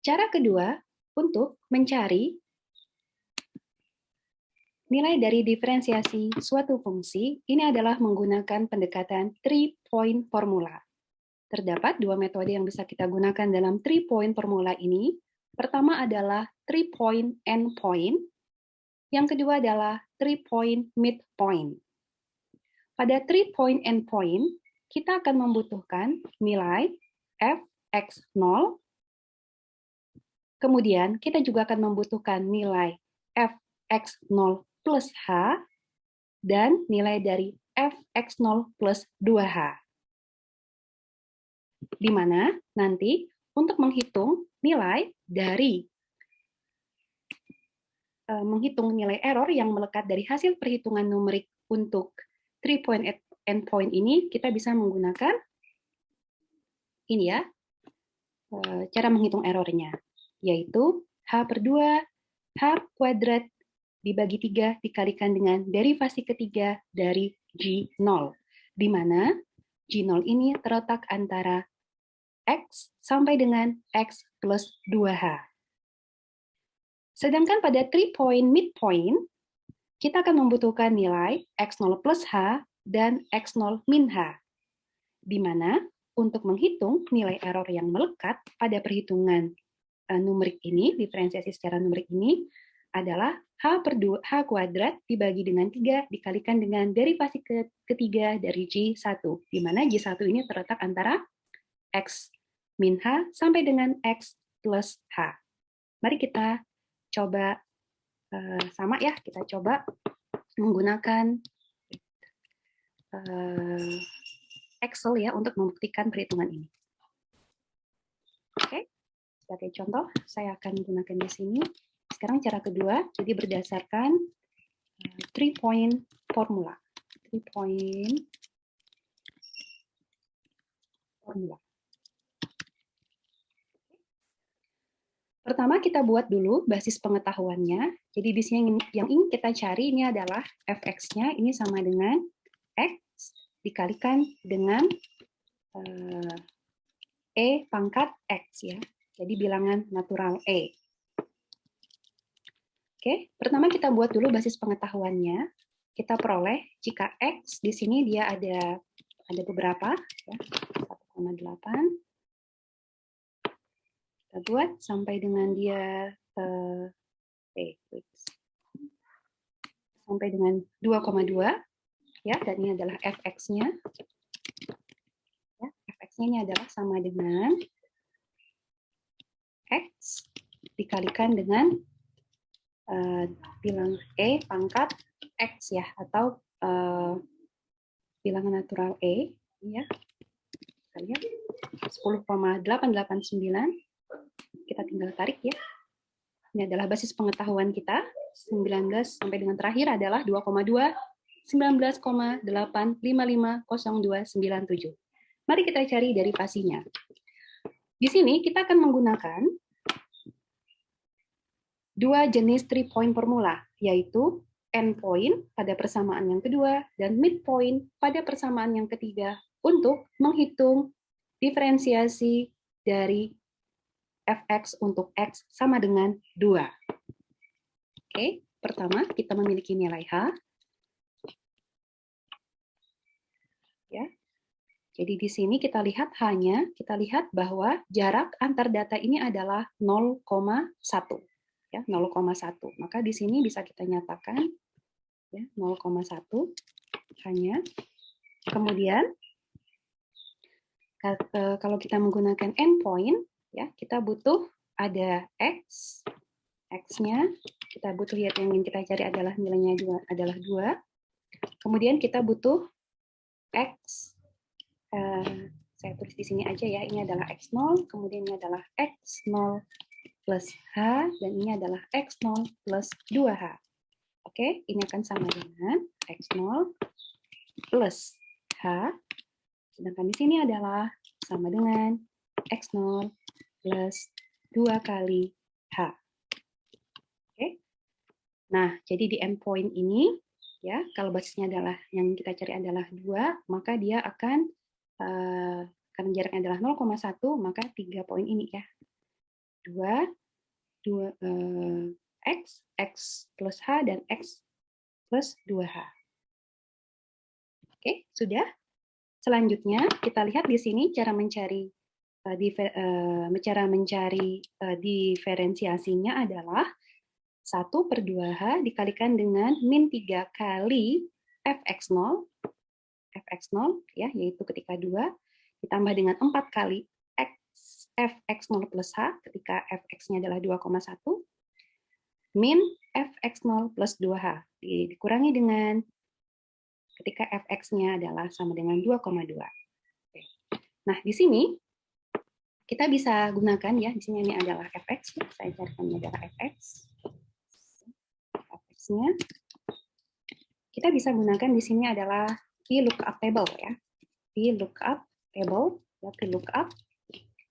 Cara kedua untuk mencari nilai dari diferensiasi suatu fungsi, ini adalah menggunakan pendekatan 3-point formula. Terdapat dua metode yang bisa kita gunakan dalam 3-point formula ini. Pertama adalah 3-point endpoint, yang kedua adalah 3-point midpoint. Pada 3-point endpoint, kita akan membutuhkan nilai fx0, kemudian kita juga akan membutuhkan nilai fx0 plus h, dan nilai dari fx0 plus 2h. Di mana nanti untuk menghitung nilai dari menghitung nilai error yang melekat dari hasil perhitungan numerik untuk 3-point endpoint ini, kita bisa menggunakan ini ya, cara menghitung errornya, yaitu h per 2, h kuadrat dibagi 3 dikalikan dengan derivasi ketiga dari G0, di mana G0 ini terletak antara X sampai dengan X plus 2H. Sedangkan pada 3-point midpoint, kita akan membutuhkan nilai X0 plus H dan X0 min H, di mana untuk menghitung nilai error yang melekat pada perhitungan numerik ini, diferensiasi secara numerik ini, adalah H per 2, H kuadrat dibagi dengan 3 dikalikan dengan derivasi ketiga dari G1, di mana G1 ini terletak antara X min H sampai dengan X plus H. Mari kita coba sama ya, kita coba menggunakan Excel ya untuk membuktikan perhitungan ini. Oke, sebagai contoh saya akan gunakan di sini. Sekarang cara kedua, jadi berdasarkan 3-point formula. 3-point formula. Pertama kita buat dulu basis pengetahuannya. Jadi di sini yang ingin kita cari ini adalah fx-nya, ini sama dengan x dikalikan dengan e pangkat x ya. Jadi bilangan natural e. Oke, pertama kita buat dulu basis pengetahuannya. Kita peroleh jika x di sini dia ada beberapa ya, 1,8. Kita buat sampai dengan dia sampai dengan 2,2 ya, dan ini adalah fx-nya. Ya, fx-nya ini adalah sama dengan x dikalikan dengan bilangan e pangkat x ya, atau bilangan natural e ya. Kita lihat 10,889. Kita tinggal tarik ya. Ini adalah basis pengetahuan kita 19 sampai dengan terakhir adalah 2,2 19,8550297. Mari kita cari derivasinya. Di sini kita akan menggunakan dua jenis 3-point formula, yaitu endpoint pada persamaan yang kedua dan midpoint pada persamaan yang ketiga untuk menghitung diferensiasi dari fx untuk x sama dengan 2. Oke, pertama kita memiliki nilai h. Ya. Jadi di sini kita lihat h-nya, kita lihat bahwa jarak antar data ini adalah 0,1. Ya, 0,1. Maka di sini bisa kita nyatakan ya 0,1 hanya. Kemudian kalau kita menggunakan endpoint ya, kita butuh ada x, x-nya kita butuh lihat yang ingin kita cari adalah nilainya adalah 2. Kemudian kita butuh x, saya tulis di sini aja ya, ini adalah x0, kemudian ini adalah x0 plus h, dan ini adalah x0 plus 2h. Oke, ini akan sama dengan x0 plus h, sedangkan di sini adalah sama dengan x0 plus 2 kali h. Oke. Nah, jadi di endpoint ini, ya, kalau basisnya adalah, yang kita cari adalah 2, maka dia akan, karena jaraknya adalah 0,1, maka 3 poin ini ya. 2, X, X plus H, dan X plus 2H. Oke, sudah? Selanjutnya, kita lihat di sini cara mencari diferensiasinya adalah 1/2H dikalikan dengan min 3 kali fx0, ya, yaitu ketika 2, ditambah dengan 4 kali fx0 plus h, ketika fx-nya adalah 2,1, min fx0 plus 2h, dikurangi dengan ketika fx-nya adalah sama dengan 2,2. Nah, di sini kita bisa gunakan, ya, di sini ini adalah fx, saya carikan adalah fx. Fx-nya kita bisa gunakan di sini adalah VLOOKUP table, ya. VLOOKUP table, ya, VLOOKUP.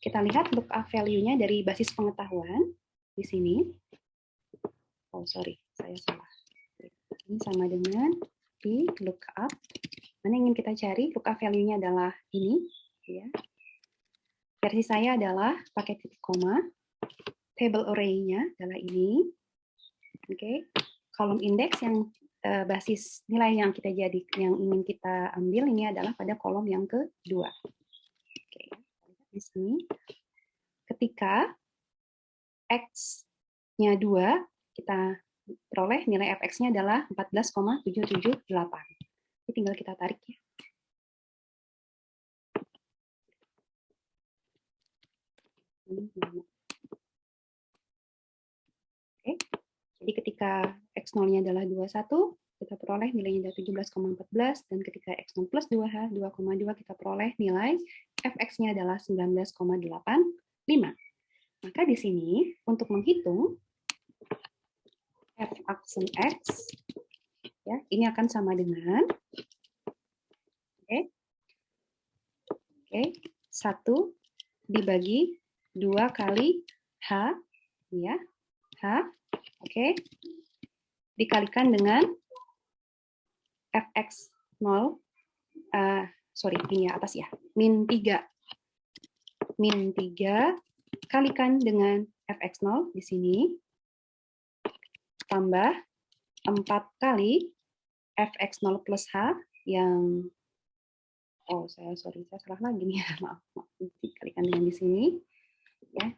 Kita lihat lookup value-nya dari basis pengetahuan di sini. Oh, sorry, saya salah. Ini sama dengan VLOOKUP. Mana yang ingin kita cari? Lookup value-nya adalah ini, ya. Versi saya adalah pakai titik koma. Table array-nya adalah ini. Oke. Kolom indeks yang basis nilai yang ingin kita ambil ini adalah pada kolom yang kedua. Oke. Di sini ketika X-nya 2, kita peroleh nilai fx-nya adalah 14,778. Ini tinggal kita tarik, ya. Oke. Jadi ketika X0-nya adalah 21, kita peroleh nilainya adalah 17,14, dan ketika X0 plus 2H, 2,2, kita peroleh nilai fx-nya adalah 19,85. Maka di sini, untuk menghitung f aksen X, ya, ini akan sama dengan, oke, 1 dibagi 2 kali H, ya, H, oke, dikalikan dengan fx0, ini ya, atas, ya, min 3 kalikan dengan fx0 di sini, tambah 4 kali fx0 plus h yang, saya salah lagi nih, maaf, dikalikan dengan di sini, ya,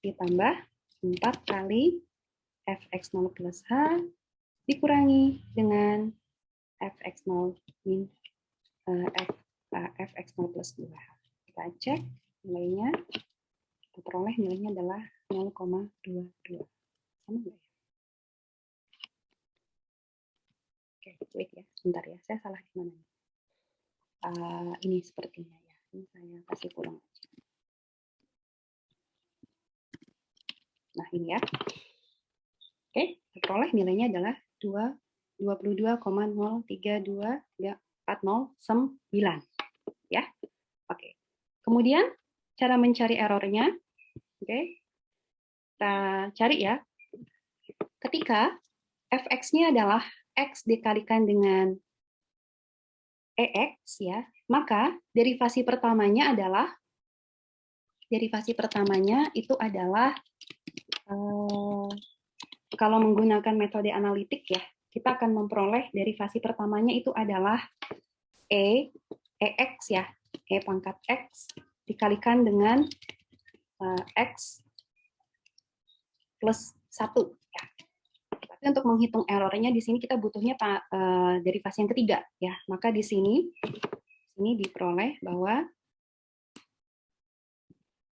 ditambah 4 kali fx0 plus h dikurangi dengan fx0 min fx0 plus 2h. Kita cek nilainya, kita peroleh nilainya adalah 0,22. Sama nggak ya? Oke, wait ya, sebentar ya, saya salah di mana nih? Ini sepertinya, ya, ini saya kasih kurang aja. Nah, ini ya. Oke, peroleh nilainya adalah 22,032409, ya. Oke. Kemudian cara mencari errornya, oke. Kita cari, ya. Ketika fx-nya adalah x dikalikan dengan EX, ya, maka derivasi pertamanya itu adalah kalau menggunakan metode analitik, ya, kita akan memperoleh derivasi pertamanya itu adalah EX, ya, E pangkat X dikalikan dengan X plus 1, ya. Tapi untuk menghitung errornya di sini kita butuhnya derivasi yang ketiga, ya. Maka di sini diperoleh bahwa,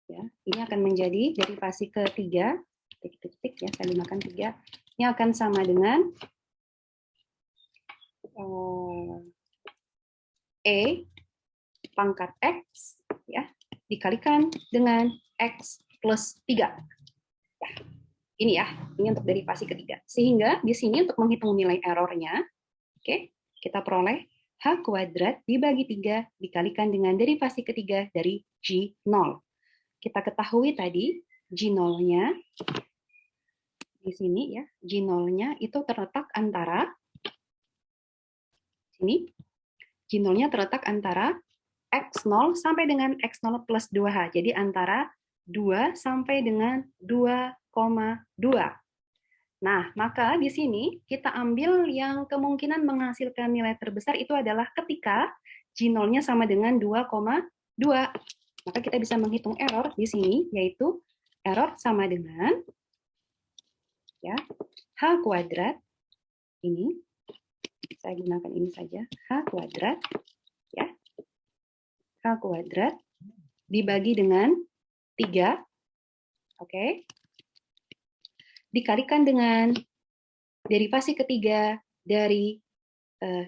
ya, ini akan menjadi derivasi ketiga, titik-titik, ya, saya gunakan 3. Ini akan sama dengan E pangkat X, ya, dikalikan dengan X plus 3. Ya. Ini, ya, ini untuk derivasi ketiga. Sehingga di sini untuk menghitung nilai errornya, oke, kita peroleh H kuadrat dibagi 3 dikalikan dengan derivasi ketiga dari G0. Kita ketahui tadi G0-nya di sini, ya, G0-nya itu terletak antara sini. G0-nya terletak antara X0 sampai dengan X0 plus 2H. Jadi antara 2 sampai dengan 2,2. Nah, maka di sini kita ambil yang kemungkinan menghasilkan nilai terbesar itu adalah ketika G0-nya sama dengan 2,2. Maka kita bisa menghitung error di sini, yaitu error sama dengan ya H kuadrat, ini, saya gunakan ini saja, H kuadrat, ya, H kuadrat dibagi dengan 3, oke, dikalikan dengan derivasi ketiga dari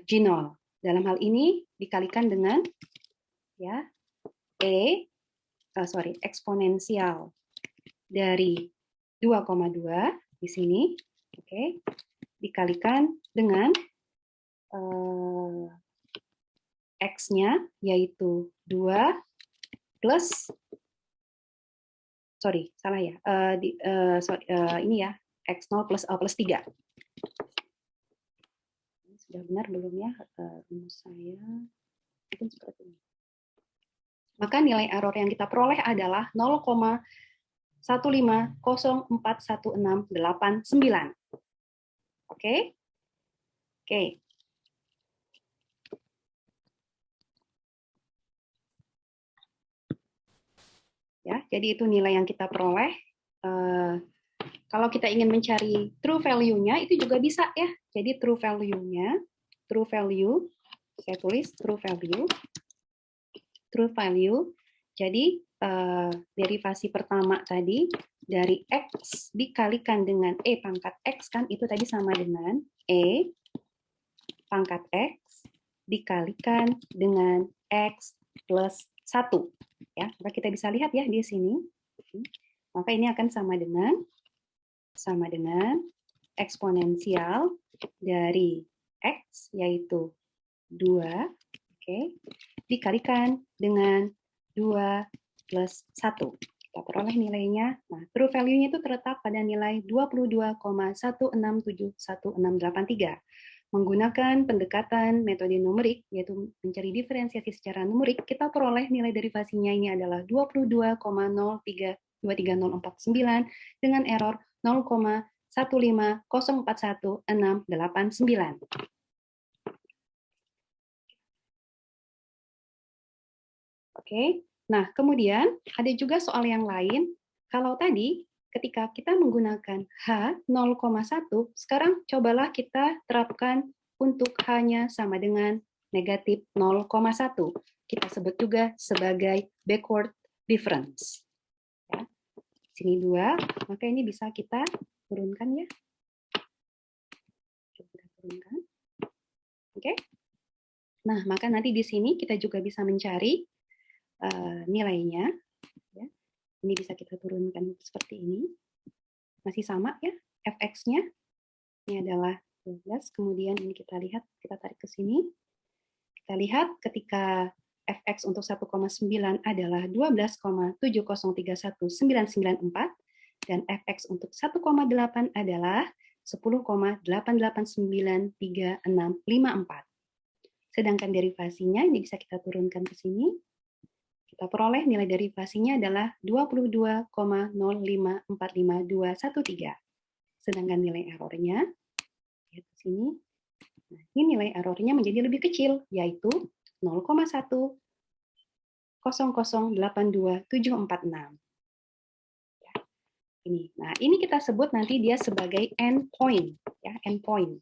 G0. Dalam hal ini dikalikan dengan ya eksponensial dari 2,2 di sini, oke, dikalikan dengan X-nya yaitu 2 plus ini ya, X0 plus 3. Sudah benar belum ya rumus saya? Mungkin seperti ini. Maka nilai error yang kita peroleh adalah 0,1504169. Oke? Oke. Ya, jadi itu nilai yang kita peroleh. Kalau kita ingin mencari true value-nya itu juga bisa ya. Jadi true value-nya, saya tulis true value. Jadi derivasi pertama tadi dari X dikalikan dengan E pangkat X kan itu tadi sama dengan E pangkat X dikalikan dengan X plus 1. Ya, maka kita bisa lihat ya di sini. Maka ini akan sama dengan eksponensial dari X yaitu 2, oke, dikalikan dengan 2 plus 1. Kita peroleh nilainya. Nah, true value-nya itu terletak pada nilai 22,1671683. Menggunakan pendekatan metode numerik, yaitu mencari diferensiasi secara numerik, kita peroleh nilai derivasinya ini adalah 22,0323049 dengan error 0,1504169. Oke, nah kemudian ada juga soal yang lain. Kalau tadi ketika kita menggunakan H 0,1, sekarang cobalah kita terapkan untuk H-nya sama dengan negatif 0,1. Kita sebut juga sebagai backward difference. Ya. Sini 2, maka ini bisa kita turunkan ya. Coba kita turunkan. Oke. Nah, maka nanti di sini kita juga bisa mencari nilainya. Ya. Ini bisa kita turunkan seperti ini. Masih sama ya, fx-nya. Ini adalah 12, kemudian ini kita lihat, kita tarik ke sini. Kita lihat ketika fx untuk 1,9 adalah 12,7031994 dan fx untuk 1,8 adalah 10,8893654. Sedangkan derivasinya ini bisa kita turunkan ke sini. Kita peroleh nilai derivasinya adalah 22,0545213. Sedangkan nilai errornya, lihat di sini, nah, ini nilai errornya menjadi lebih kecil, yaitu 0,100827746. Ya, ini. Nah, ini kita sebut nanti dia sebagai endpoint, ya, endpoint.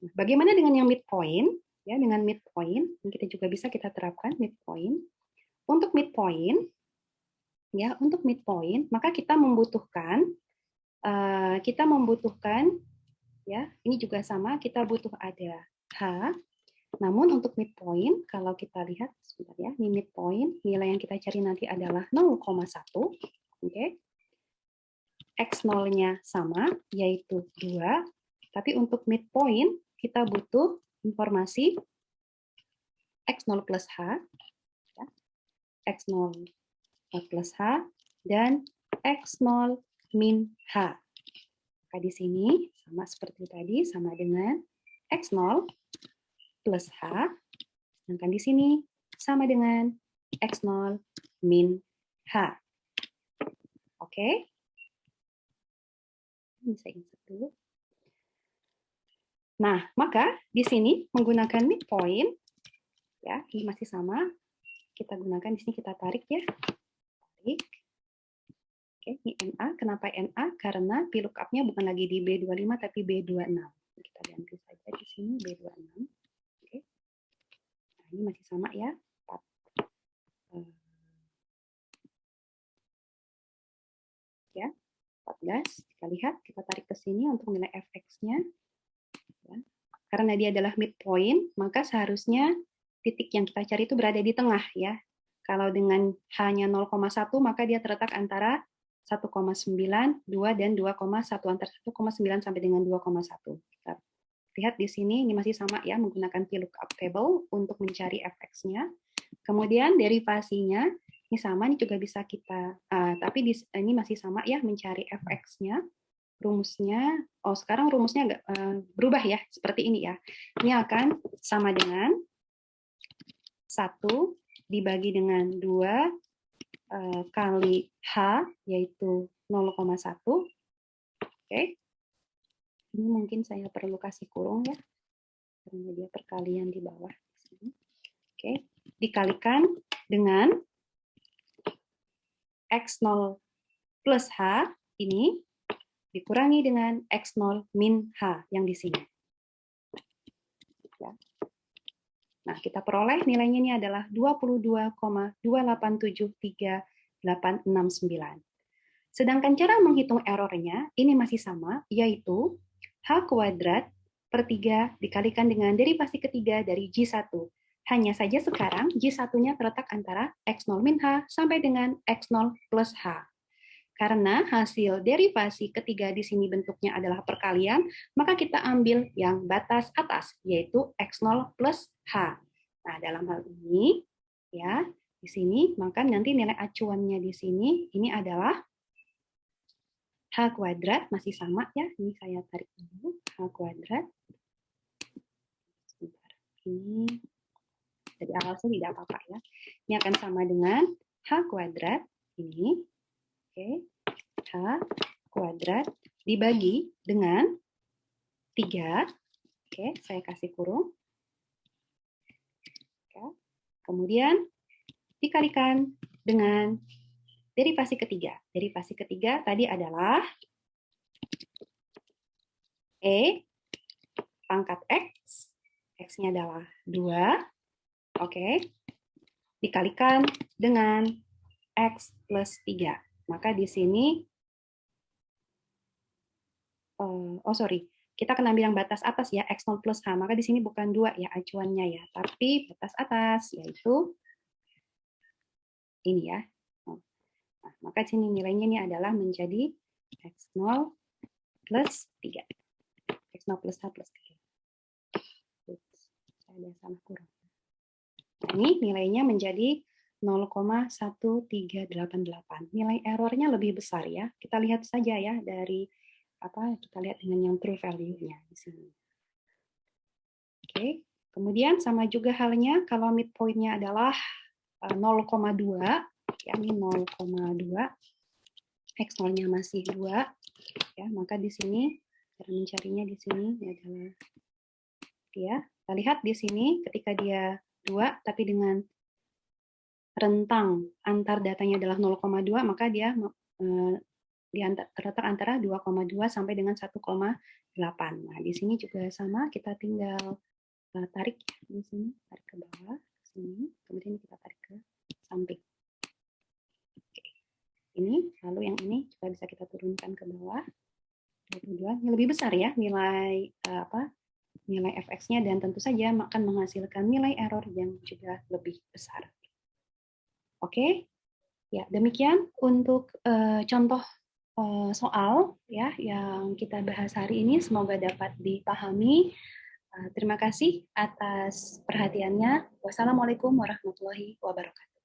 Nah, bagaimana dengan yang midpoint? Ya, dengan midpoint, kita juga bisa kita terapkan midpoint. Untuk midpoint, ya, maka kita membutuhkan, ya, ini juga sama, kita butuh ada H. Namun untuk midpoint, kalau kita lihat, sebentar ya, ini midpoint, nilai yang kita cari nanti adalah 0,1, oke. X0-nya sama, yaitu 2, tapi untuk midpoint, kita butuh informasi X0 plus H, X0 plus H, dan X0 min H. Maka di sini sama seperti tadi, sama dengan X0 plus H, sedangkan di sini sama dengan X0 min H. Oke. Bisa insert dulu. Nah, maka di sini menggunakan midpoint, ya, ini masih sama. Kita gunakan di sini, kita tarik ya. Tarik. Oke, ini NA. Kenapa NA? Karena VLOOKUP-nya bukan lagi di B25 tapi B26. Kita ganti saja di sini B26. Oke. Nah, ini masih sama ya. 4. Ya, 14. Kita lihat, kita tarik ke sini untuk nilai fx-nya. Ya. Karena dia adalah midpoint, maka seharusnya titik yang kita cari itu berada di tengah ya. Kalau dengan hanya 0,1 maka dia terletak antara 1,9, 2 dan 2,1, antara 1,9 sampai dengan 2,1. Kita lihat di sini ini masih sama ya, menggunakan VLOOKUP table untuk mencari fx-nya. Kemudian derivasinya ini sama, ini juga bisa kita tapi ini masih sama ya, mencari fx-nya. Rumusnya, sekarang rumusnya agak berubah ya, seperti ini ya. Ini akan sama dengan 1 dibagi dengan 2 kali H, yaitu 0,1. Oke. Ini mungkin saya perlu kasih kurung ya, karena dia perkalian di bawah. Oke. Dikalikan dengan X0 plus H, ini dikurangi dengan X0 min H yang di sini. Ya. Nah, kita peroleh nilainya ini adalah 22,2873869. Sedangkan cara menghitung errornya ini masih sama, yaitu H kuadrat per 3 dikalikan dengan derivasi ketiga dari J1. Hanya saja sekarang J1-nya terletak antara X0 min H sampai dengan X0 plus H. Karena hasil derivasi ketiga di sini bentuknya adalah perkalian, maka kita ambil yang batas atas, yaitu X0 plus H. Nah, dalam hal ini, ya, di sini, maka nanti nilai acuannya di sini, ini adalah H kuadrat, masih sama ya, ini saya tarik dulu, H kuadrat. Sebentar. Ini, dari awal sih tidak apa-apa ya. Ini akan sama dengan H kuadrat, ini, oke, H kuadrat dibagi dengan 3. Oke, saya kasih kurung. Oke. Kemudian dikalikan dengan derivasi ketiga. Derivasi ketiga tadi adalah E pangkat X. X-nya adalah 2. Oke. Dikalikan dengan X plus 3. Maka di sini, kita akan ambil yang batas atas ya, X0 plus H. Maka di sini bukan 2 ya acuannya ya, tapi batas atas, yaitu ini ya. Nah, maka sini nilainya ini adalah menjadi X0 plus 3. X0 plus H plus 3. Saya ada salah kurang. Nah, ini nilainya menjadi 0,1388. Nilai errornya lebih besar ya. Kita lihat saja ya dari kita lihat dengan yang true value-nya di sini. Oke. Kemudian sama juga halnya kalau midpoint-nya adalah 0,2, ya ini 0,2. X0-nya masih 2, ya, maka di sini cara mencarinya di sini adalah ya, kita lihat di sini ketika dia 2 tapi dengan rentang antar datanya adalah 0,2, maka dia terletak antara 2,2 sampai dengan 1,8. Nah, di sini juga sama, kita tinggal tarik di sini, tarik ke bawah, ke sini, kemudian kita tarik ke samping. Oke. Ini, lalu yang ini juga bisa kita turunkan ke bawah. 22, ini lebih besar ya nilai nilai fx-nya, dan tentu saja akan menghasilkan nilai error yang juga lebih besar. Oke, ya demikian untuk contoh soal ya yang kita bahas hari ini. Semoga dapat dipahami. Terima kasih atas perhatiannya. Wassalamualaikum warahmatullahi wabarakatuh.